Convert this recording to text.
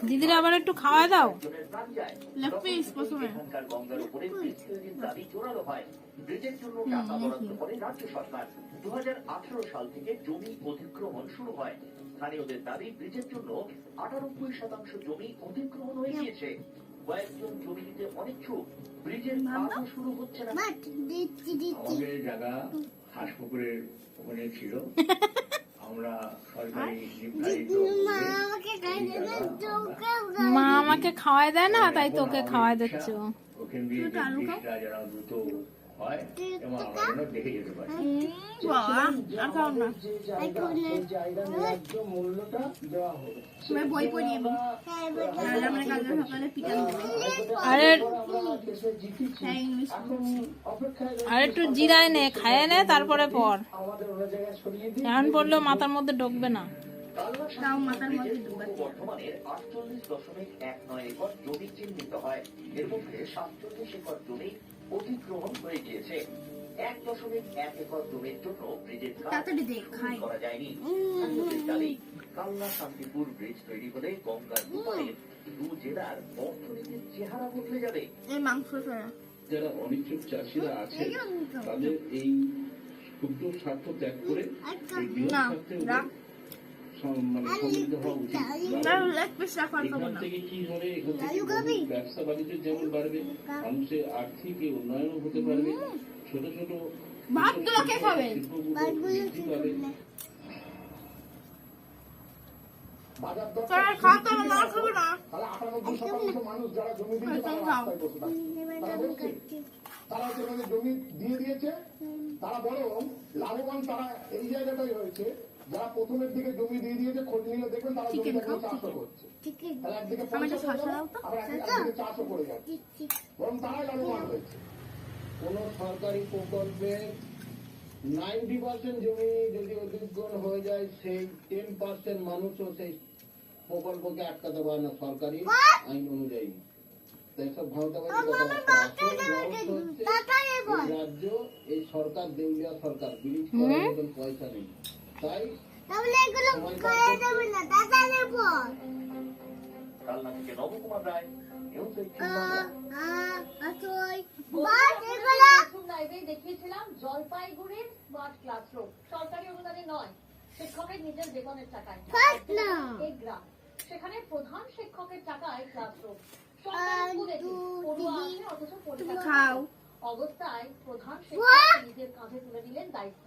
দিদির আবার একটু খাওয়া দাও। ব্রিজের জন্য টাকা বরাদ্দ করে রাজ্য সরকার। 2018 সাল থেকে জমি অধিগ্রহণ শুরু হয়। স্থানীয়দের দাবি ব্রিজের জন্য 98% জমি অধিগ্রহণ হয়ে গিয়েছে। কয়েকজন জমি দিতে অনিচ্ছুক। ব্রিজের কাজও শুরু হচ্ছে না। আমাদের জায়গা হাঁসপুকুরের ওখানে ছিল। আমরা সরকারি মা আমাকে খাওয়াই দেয় না, তাই তোকে খাওয়াই দিচ্ছ। ওখান দিয়ে যারা দ্রুত হয় এবং আমরা যেন দেখে যেতে পারি। আর একটু জিরায় নে, খায় নে, তারপরে পর। এখন পড়লেও মাথার মধ্যে ঢুকবে না। বর্তমানের 48.19 একর জমি চিহ্নিত হয়। এর মধ্যে 47 একর জমি অধিগ্রহণ হয়ে গিয়েছে। 1.1 একর জমির জন্য ব্রিজের কাজ করা যায়নি। কালনা শান্তিপুর ব্রিজ তৈরি হলে গঙ্গার দুপারের দু জেলার অর্থনীতির চেহারা বদলে যাবে। যারা অনিচ্ছুক চাষিরা আছে তাদের এই ক্ষুদ্র স্বার্থ ত্যাগ করে এই বৃহৎ স্বার্থে সমৃদ্ধ হওয়া উচিত। এখান থেকে কি হবে, এখান থেকে ব্যবসা বাণিজ্য যেমন বাড়বে, মানুষের আর্থিক উন্নয়ন হতে পারবে, ছোট ছোট বৃদ্ধি পাবে। তারা সেখানে জমি দিয়ে দিয়েছে, তারা বরং লাভবান তারা এই জায়গাটাই হয়েছে। যারা প্রথমের দিকে জমি দিয়ে দিয়েছে, খোঁজ নিলে দেখবেন তারা জমিটাকে চাষও করছে। তাহলে একদিকে একদিকে চাষও করে যাচ্ছে, বরং তারাই লাভবান হয়েছে। কোন সরকারি প্রকল্পে 90% জমি যদি অধিগ্রহণ হয়ে যায়, সেই 10% মানুষও সেই প্রকল্পকে আটকাতে পারে না সরকারি আইন অনুযায়ী। সব রাজ্য এই সরকার দেউলিয়া সরকার, ব্রিজ করার মতন পয়সা নেই। তাই কালনা থেকে নবকুমার রায়, দেখিয়েছিলাম জলপাইগুড়ির স্মার্ট ক্লাসরুম সরকারি অনুদানে নয়, শিক্ষকের নিজের বেতনের টাকায়। এই গ্রাম, সেখানে প্রধান শিক্ষকের টাকায় ক্লাসরুম। অবস্থায় প্রধান শিক্ষক নিজের কাঁধে তুলে নিলেন দায়িত্ব।